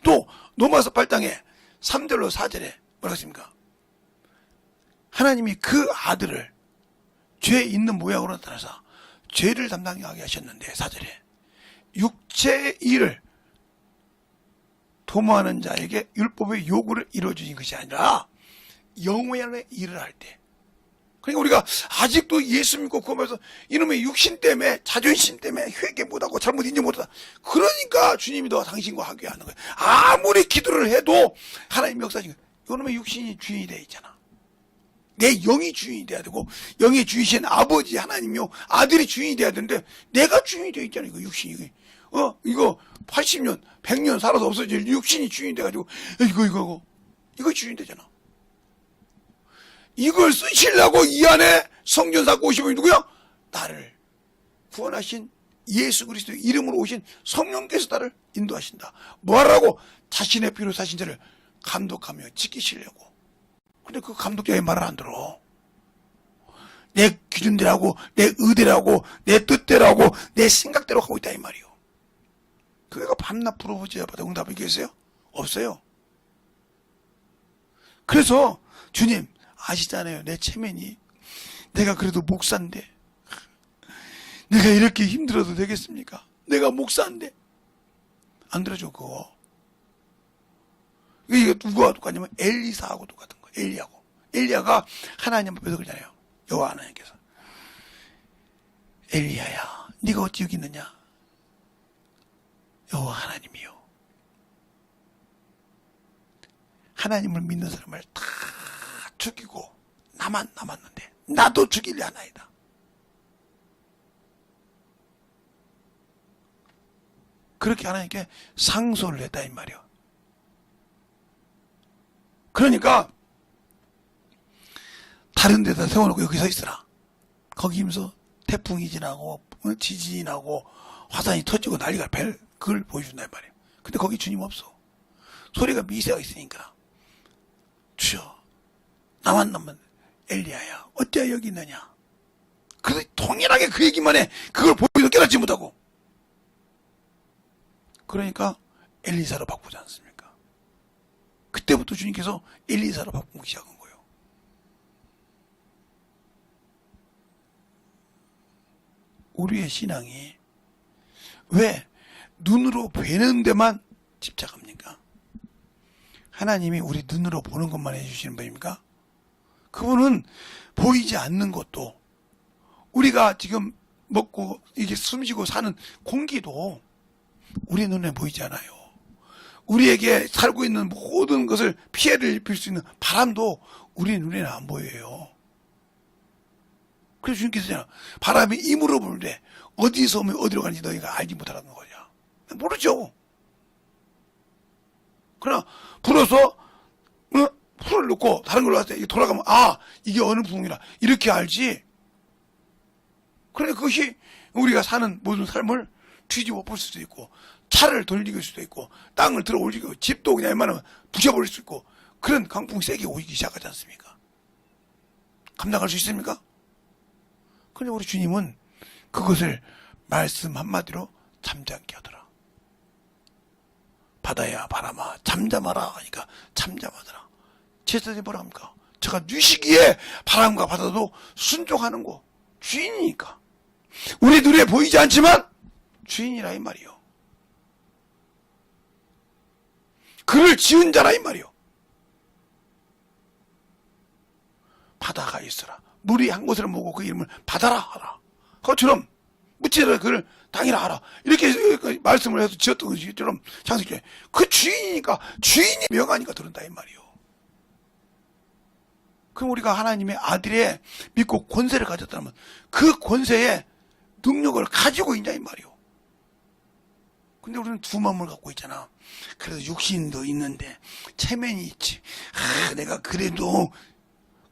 A: 또 로마서 8장에 3절로 4절에 뭐라고 했습니까? 하나님이 그 아들을 죄 있는 모양으로 나타나서 죄를 담당하게 하셨는데 4절에 육체의 일을 도모하는 자에게 율법의 요구를 이루어주신 것이 아니라 영혼의 일을 할 때, 그러니까 우리가 아직도 예수 믿고 구원해서 이놈의 육신 때문에 자존심 때문에 회개 못하고 잘못 인정 못하다. 그러니까 주님이 너 당신과 하게 하는 거야. 아무리 기도를 해도 하나님 역사적인 이놈의 육신이 주인이 되어 있잖아. 내 영이 주인이 돼야 되고 영의 주이신 아버지 하나님이요 아들이 주인이 돼야 되는데 내가 주인이 되어 있잖아. 이거 육신이 이거 80년 100년 살아서 없어질 육신이 주인이 돼가지고 이거 주인이 되잖아. 이걸 쓰시려고 이 안에 성전 쌓고 오신 분이 누구야? 나를 구원하신 예수 그리스도의 이름으로 오신 성령께서 나를 인도하신다. 뭐하라고? 자신의 피로 사신 자를 감독하며 지키시려고. 근데 그 감독자의 말을 안 들어. 내 기준대로하고 내 의대로하고 내 뜻대로하고 내 생각대로 하고 있다 이 말이요. 그가 밤낮 부르짖어 봐도 응답이 계세요? 없어요. 그래서 주님 아시잖아요. 내 체면이. 내가 그래도 목사인데 내가 이렇게 힘들어도 되겠습니까? 내가 목사인데. 안 들어줘 그거. 이거 누구와 똑같냐면 엘리사하고 똑같은 거예요. 엘리야하고. 엘리야가 하나님 앞에서 그러잖아요. 여호와 하나님께서 엘리야야 네가 어찌 여기 있느냐. 여호와 하나님이요. 하나님을 믿는 사람을 다 죽이고 나만 남았는데 나도 죽이려 하나이다. 그렇게 하나님께 상소를 했다 이 말이요. 그러니까 다른 데다 세워놓고 여기 서 있어라. 거기면서 태풍이 지나고 지진이 나고 화산이 터지고 난리가 벨 그걸 보여준다 이 말이에요. 근데 거기 주님 없어. 소리가 미세가 있으니까 주여 나만 남은 엘리야야 어째 여기 있느냐. 그래서 동일하게 그 얘기만 해. 그걸 보여도 깨닫지 못하고. 그러니까 엘리사로 바꾸지 않습니까? 그때부터 주님께서 엘리사로 바꾸기 시작한 거예요. 우리의 신앙이 왜 눈으로 뵈는 데만 집착합니까? 하나님이 우리 눈으로 보는 것만 해주시는 분입니까? 그분은 보이지 않는 것도 우리가 지금 먹고 이게 숨쉬고 사는 공기도 우리 눈에 보이지 않아요. 우리에게 살고 있는 모든 것을 피해를 입힐 수 있는 바람도 우리 눈에는 안 보여요. 그래서 주님께서 바람이 임으로 부는데 어디서 오면 어디로 가는지 너희가 알지 못하라는 거냐. 모르죠. 그러나 불어서 풀을 넣고 다른 걸로 왔을 때 돌아가면 이게 어느 부흥이라 이렇게 알지. 그러니까 그것이 우리가 사는 모든 삶을 뒤집어 볼 수도 있고 차를 돌릴 수도 있고 땅을 들어 올리고 집도 그냥 웬만하면 부셔버릴 수 있고 그런 강풍이 세게 오기 시작하지 않습니까? 감당할 수 있습니까? 그런데 우리 주님은 그것을 말씀 한마디로 잠잠게 하더라. 바다야 바람아 잠잠하라 하니까 잠잠하더라. 제사장이 뭐라 합니까? 제가 뉘시기에 바람과 바다도 순종하는 거 주인이니까. 우리 눈에 보이지 않지만 주인이라 이 말이요. 그를 지은 자라 이 말이요. 바다가 있어라. 물이 한 곳을 모고 그 이름을 바다라 하라. 그것처럼 무치라 그를 땅이라 하라. 이렇게 말씀을 해서 지었던 것처럼 창세기에 그 주인이니까 주인이 명하니까 들은다 이 말이요. 그럼 우리가 하나님의 아들의 믿고 권세를 가졌다면 그 권세에 능력을 가지고 있냐 이 말이요. 근데 우리는 두 마음을 갖고 있잖아. 그래도 육신도 있는데 체면이 있지. 내가 그래도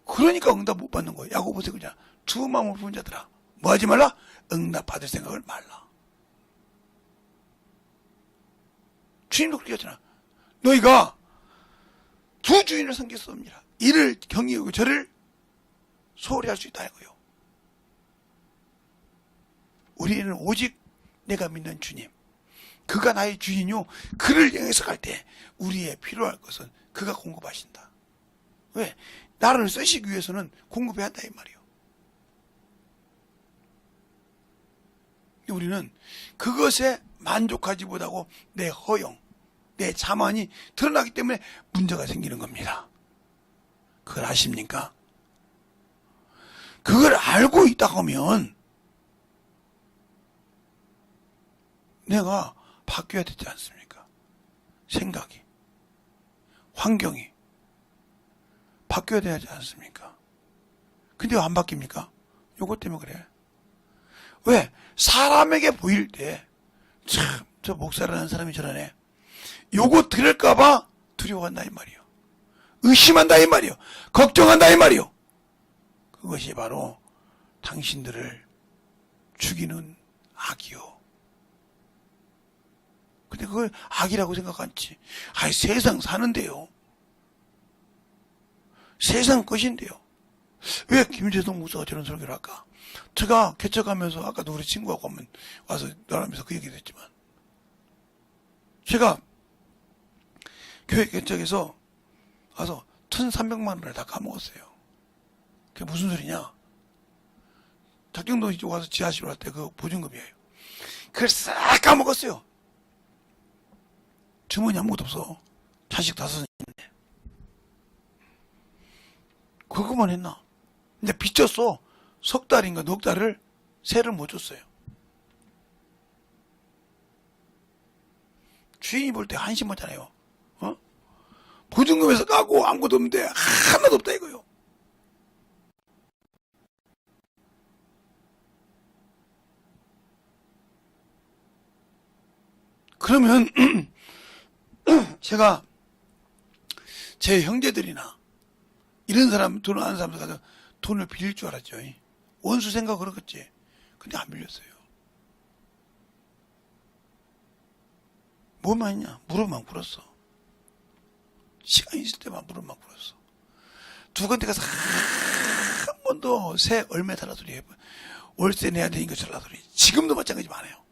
A: 그러니까 응답 못 받는 거야. 야고보서 그냥 두 마음을 품은 자들아 뭐 하지 말라? 응답 받을 생각을 말라. 주님도 그렇게 했잖아. 너희가 두 주인을 섬겼습니다. 이를 경외하고 저를 소홀히 할 수 있다 이거요. 우리는 오직 내가 믿는 주님, 그가 나의 주인이요. 그를 향해서 갈 때 우리의 필요할 것은 그가 공급하신다. 왜? 나를 쓰시기 위해서는 공급해야 한다 이 말이요. 우리는 그것에 만족하지 못하고 내 허영, 내 자만이 드러나기 때문에 문제가 생기는 겁니다. 그걸 아십니까? 그걸 알고 있다 하면 내가 바뀌어야 되지 않습니까? 생각이, 환경이 바뀌어야 되지 않습니까? 근데 왜 안 바뀝니까? 요것 때문에 그래. 왜? 사람에게 보일 때, 참, 저 목사라는 사람이 저러네. 요거 들을까봐 두려워한다 이 말이요. 의심한다 이 말이요. 걱정한다 이 말이요. 그것이 바로 당신들을 죽이는 악이요. 근데 그걸 악이라고 생각하지. 세상 사는데요. 세상 것인데요. 왜 김재동 목사가 저런 설교를 할까? 제가 개척하면서 아까도 우리 친구하고 한번 와서 너라면서 그 얘기도 했지만 제가 교회 개척해서 와서 1,300만 원을 다 까먹었어요. 그게 무슨 소리냐? 작경도 이쪽 와서 지하실로 할 때 그 보증금이에요. 그걸 싹 까먹었어요. 주머니 아무것도 없어. 자식 5인데. 그거만 했나? 근데 빚졌어. 석 달인가 넉 달을 세를 못 줬어요. 주인이 볼 때 한심하잖아요. 보증금에서 까고 아무것도 없는데 하나도 없다 이거요. 그러면 제가 제 형제들이나 이런 사람, 돈 아는 사람들 가서 돈을 빌릴 줄 알았죠. 원수 생각 그렇겠지. 근데 안 빌렸어요. 뭐만 했냐? 무릎만 꿇었어. 시간 있을 때만 무릎만 꿇었어. 두 군데 가서 한 번도 새 얼마 달라 소리 해봐. 월세 내야 되니까 달라 소리. 지금도 마찬가지만 안 해요.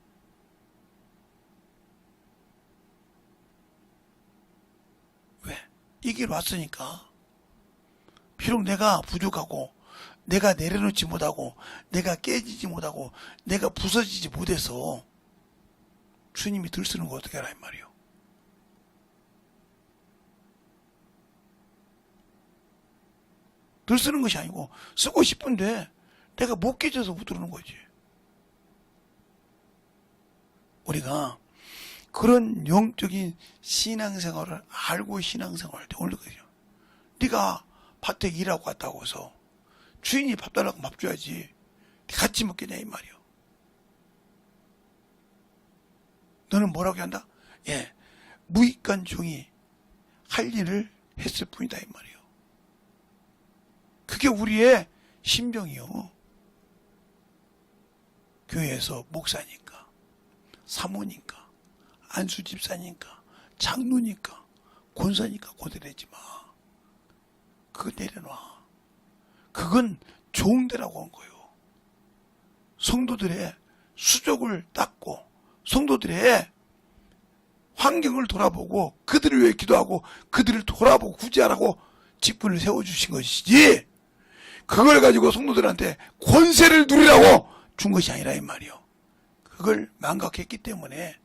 A: 왜? 이 길 왔으니까. 비록 내가 부족하고, 내가 내려놓지 못하고, 내가 깨지지 못하고, 내가 부서지지 못해서 주님이 들 쓰는 거 어떻게 하라 이 말이요. 들 쓰는 것이 아니고 쓰고 싶은데 내가 못 깨져서 못 들어오는 거지. 우리가 그런 영적인 신앙생활을 알고 신앙생활을 할 때 오늘 거죠. 네가 밭에 일하고 갔다고 해서 주인이 밥 달라고 밥 줘야지 같이 먹겠냐 이 말이요. 너는 뭐라고 한다? 예, 무익한 종이 할 일을 했을 뿐이다 이 말이요. 그게 우리의 심정이요. 교회에서 목사니까, 사모니까, 안수 집사니까, 장로니까, 권사니까 고대내지 마. 그거 내려놔. 그건 좋은 데라고 한 거예요. 성도들의 수족을 닦고 성도들의 환경을 돌아보고 그들을 위해 기도하고 그들을 돌아보고 구제하라고 직분을 세워주신 것이지, 그걸 가지고 성도들한테 권세를 누리라고 준 것이 아니라 이 말이요. 그걸 망각했기 때문에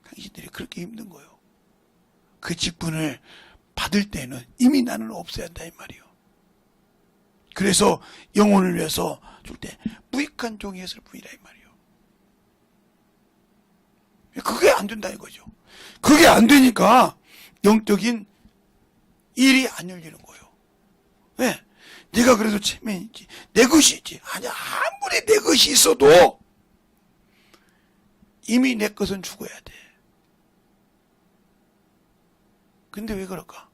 A: 당신들이 그렇게 힘든 거예요. 그 직분을 받을 때는 이미 나는 없어야 한다 이 말이요. 그래서 영혼을 위해서 줄 때 무익한 종이 했을 뿐이라 이 말이요. 그게 안 된다 이거죠. 그게 안 되니까 영적인 일이 안 열리는 거예요. 왜? 네가 그래도 체면이지, 내 것이 있지. 아니야, 아무리 내 것이 있어도 이미 내 것은 죽어야 돼. 근데 왜 그럴까?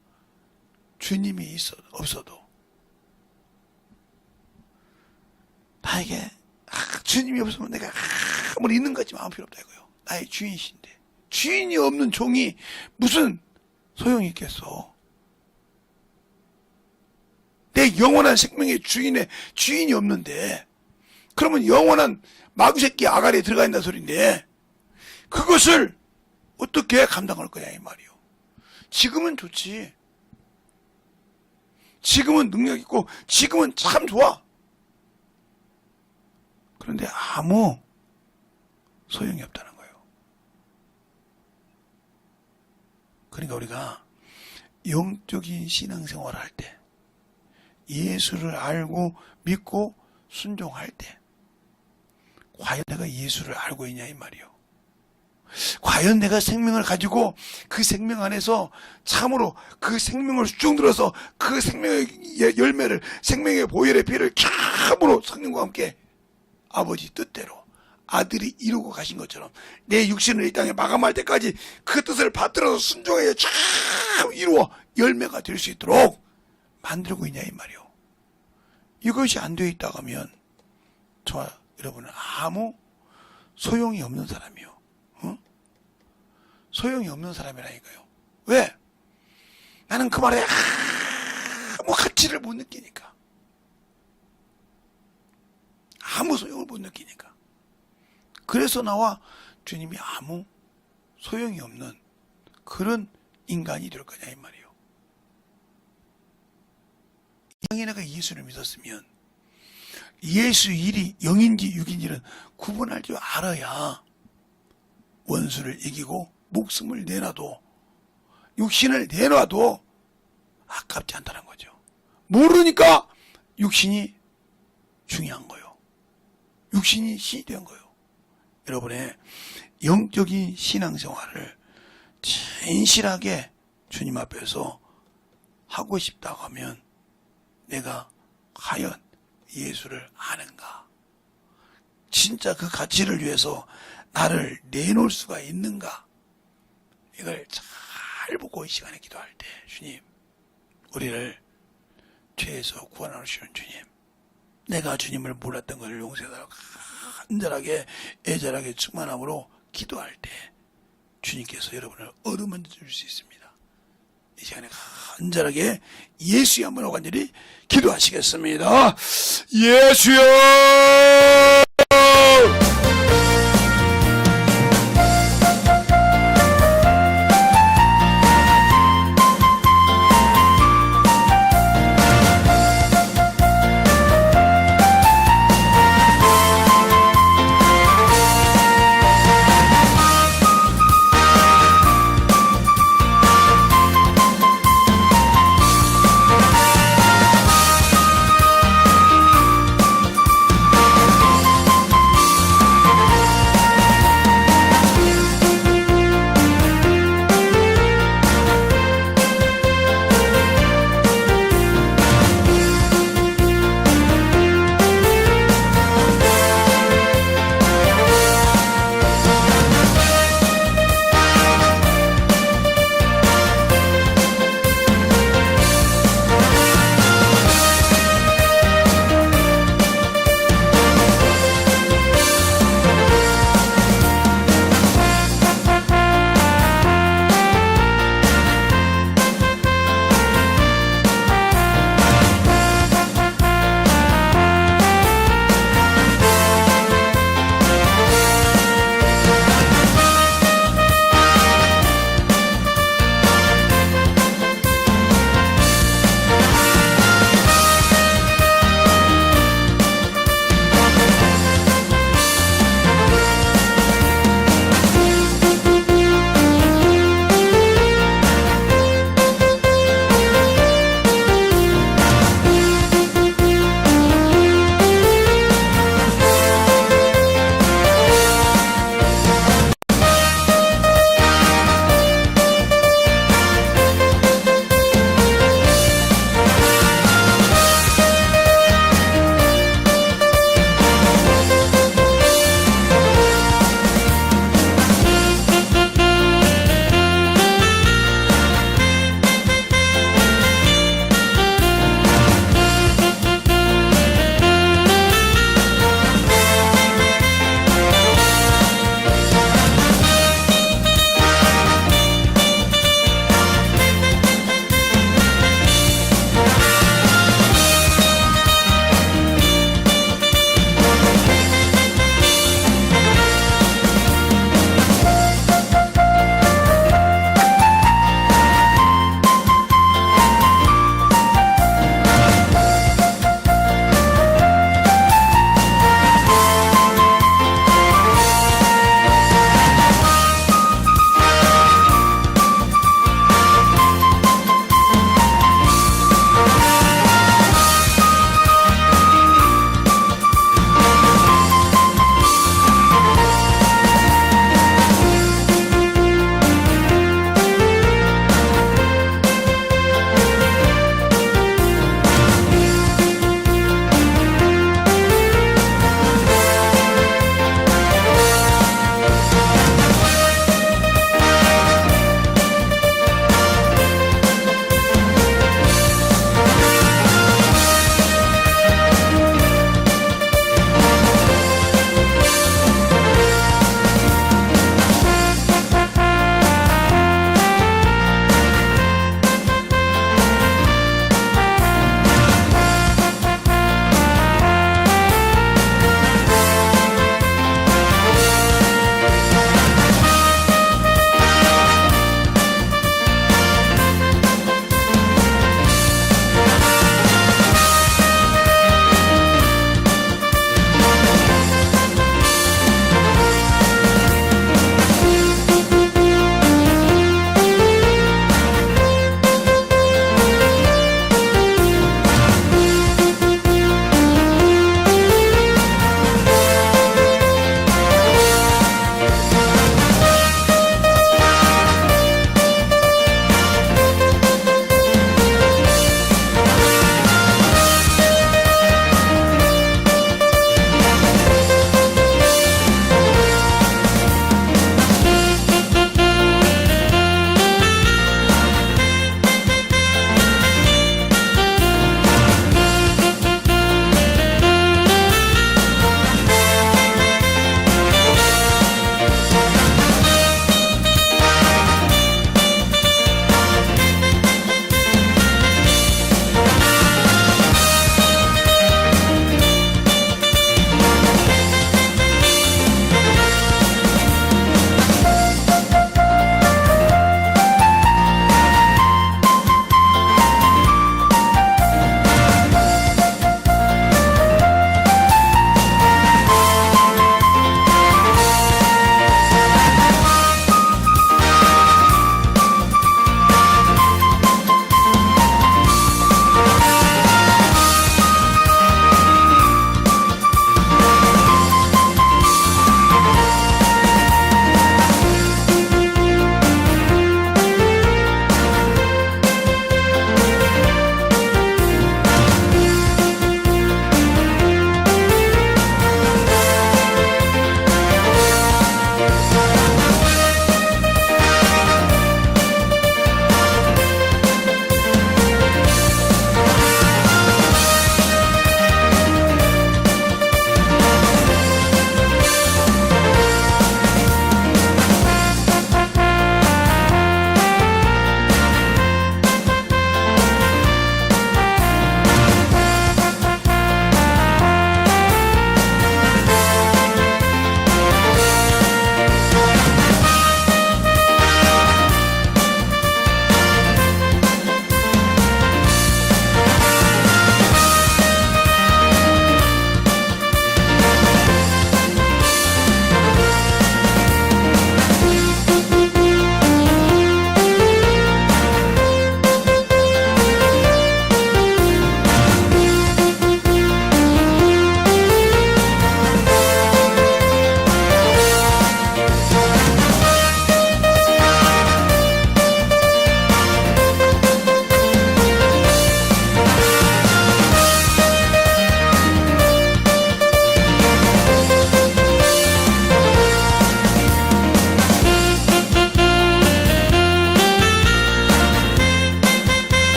A: 주님이 있어도 없어도 나에게 주님이 없으면 내가 아무리 있는 것지만 아무 필요 없다 이거요. 나의 주인이신데 주인이 없는 종이 무슨 소용이 있겠어. 내 영원한 생명의 주인이 없는데, 그러면 영원한 마구새끼 아가리에 들어가 있는 소리인데 그것을 어떻게 감당할 거야 이 말이요. 지금은 좋지. 지금은 능력 있고 지금은 참 좋아. 그런데 아무 소용이 없다는 거예요. 그러니까 우리가 영적인 신앙생활을 할 때, 예수를 알고 믿고 순종할 때, 과연 내가 예수를 알고 있냐 이 말이요. 과연 내가 생명을 가지고 그 생명 안에서 참으로 그 생명을 쭉 들어서 그 생명의 열매를, 생명의 보혈의 피를 참으로 성령과 함께 아버지 뜻대로 아들이 이루고 가신 것처럼 내 육신을 이 땅에 마감할 때까지 그 뜻을 받들어서 순종하여 참 이루어 열매가 될 수 있도록 만들고 있냐 이 말이요. 이것이 안 되어 있다고 하면 저와 여러분은 아무 소용이 없는 사람이요. 소용이 없는 사람이라니까요. 왜? 나는 그 말에 아무 가치를 못 느끼니까. 아무 소용을 못 느끼니까. 그래서 나와 주님이 아무 소용이 없는 그런 인간이 될 거냐 이 말이요. 이왕에 내가 예수를 믿었으면 예수 일이 영인지 육인지는 구분할 줄 알아야 원수를 이기고 목숨을 내놔도, 육신을 내놔도 아깝지 않다는 거죠. 모르니까 육신이 중요한 거예요. 육신이 신이 된 거예요. 여러분의 영적인 신앙생활을 진실하게 주님 앞에서 하고 싶다고 하면 내가 과연 예수를 아는가? 진짜 그 가치를 위해서 나를 내놓을 수가 있는가? 이걸 잘 보고 이 시간에 기도할 때 주님, 우리를 죄에서 구원하시는 주님, 내가 주님을 몰랐던 것을 용서해달라고 간절하게 애절하게 충만함으로 기도할 때 주님께서 여러분을 어루만져 줄 수 있습니다. 이 시간에 간절하게 예수의 한번 간절히 기도하시겠습니다. 예수여!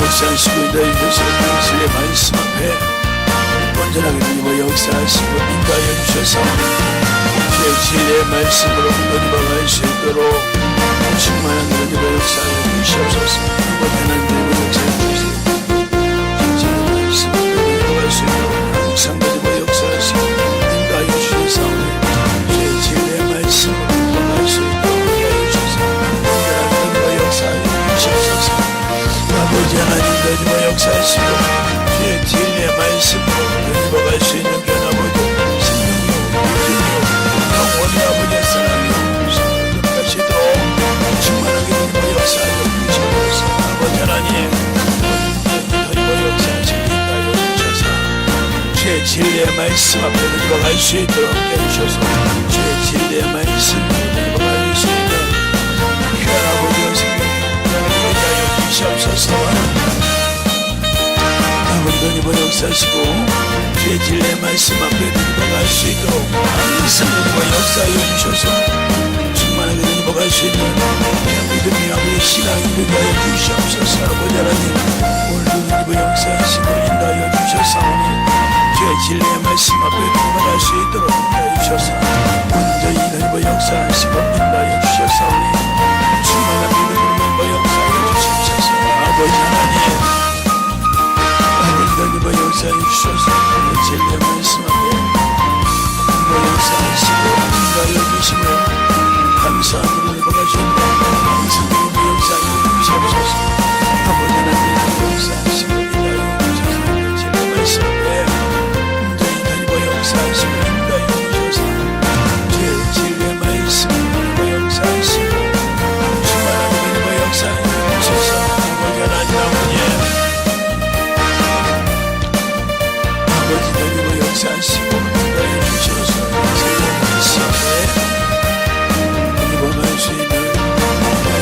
A: 역사하시고 인도하여 주셔서 당신의 말씀 앞에 온전하게 주님의 역사하시고 인도하여 주셔서 주의 진리의 말씀으로 건너갈 수 있도록 충만한 주님의 역사하여 주시옵소서. 아버지 하나님의 역사해 주시옵소서. 진리의 말씀으로 건너갈 수 있도록 항상 주님의 역사하시고 인도하여 주셔서 주의 진리의 말씀으로 건너갈 수 있도록 하여 주셔서 온전한 주님의 역사하여 주시옵소서. 아버지 하나님 주님의 역사하시고 주의 진리의 말씀으로 건너갈 수 있는 변화보도 생명이요 믿음이요 영원히 아버지의 사랑이요 성령을 가시도록 충만하게 주님의 역사하여 주시옵소서. 아버지 하나님 주님의 역사하시고 인도하여 주셔서 주의 진리의 말씀 앞에 건너갈 수 있도록 해주셔서 주의 진리의 말씀으로 건너갈 수 있는 귀한 아버지의 생명을 인도하여 주시옵소서. 아버지 주님의 역사하시고 주의 진리의 말씀 앞에 건너갈 수 있도록 항상 주님의 역사하여 주셔서 충만하게 건너갈 수 있는 믿음이 아버지의 신앙이 되게 주시옵소서. 아버지 하나님 오늘도 주님의 역사하시고 인도하여 주셔서 주의 진리의 말씀 앞에 건너갈 수 있도록 인도하여 주셔서 온전히 주님의 역사하시고 인도하여 주셔서 충만한 믿음으로 역사하여 주시옵소서. 아버지 하나님 주님의 역사해 주셔서 진리의 말씀 앞에 주님의 역사하시고 인도하여 주심을 감사함으로 회복하시옵소서. 항상 주님의 역사해 주시옵소서. 아버지 하나님의 역사하시고 인도하여 주셔서 진리의 말씀 앞에 온전히 주님의 역사하시고 인도하여 주셔서 주의 진리의 말씀으로 주님의 역사하시고 충만한 주님의 역사해 주셔서 아버지 하나님 아버지 주님의 역사하시고 인도하여 주셔서 진리의 말씀 앞에 입어갈 수 있는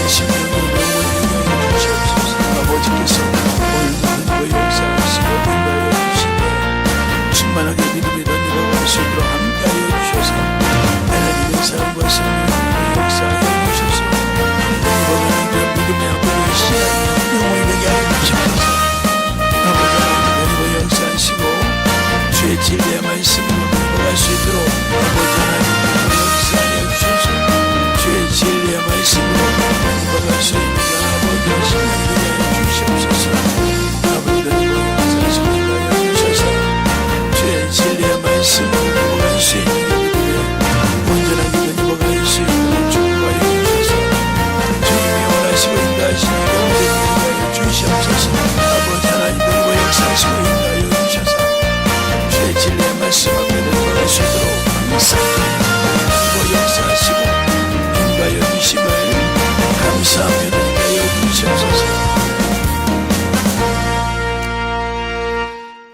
A: 신명으로 영원히 주시옵소서. 아버지께서 오늘도 주님의 역사하시고 인도하여 주시되 충만하게 믿음이 던져갈 수 있도록 함께하여 주셔서 하나님의 사랑과 생명의 역사하여 주셔서 이번에는 믿음의 아버지의 신앙이 영원히 되게 하여 주시옵소서. 아버지 하나님 주님의 역사하시고 주의 진리의 말씀으로 건너갈 수 있도록 아버지 하나님 역사하여 주셔서 주의 진리의 말씀으로 건너갈 수 있는 아버지의 신앙이 되게 주시옵소서. 아버지 주님의 역사하시고 인도하여 주셔서 주의 진리의 말씀으로 건너갈 수 있는 우리들의 온전하게 건너갈 수 있도록 축복하여 주셔서 주님이 원하시고 인도하시는 영혼들이 인도하여 주시옵소서. 아버지 하나님 주님의 역사하시고 인도하여 주셔서 주의 진리의 말씀 앞에 건너갈 수 있도록 항상 주님의 역사하시고 인도하여 주심을 감사하며 인도하여 주시옵소서.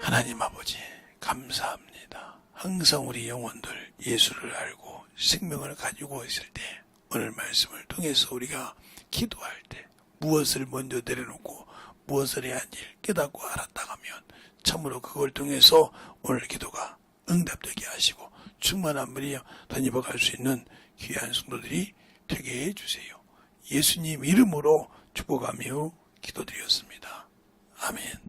A: 하나님 아버지 감사합니다. 항상 우리 영혼들 예수를 알고 생명을 가지고 있을 때 오늘 말씀을 통해서 우리가 기도할 때 무엇을 먼저 내려놓고 무엇을 해야 할지 깨닫고 알았다 하면 참으로 그걸 통해서 오늘 기도가 응답되게 하시고 충만한 물이 던져갈 수 있는 귀한 성도들이 되게 해주세요. 예수님 이름으로 축복하며 기도드렸습니다. 아멘.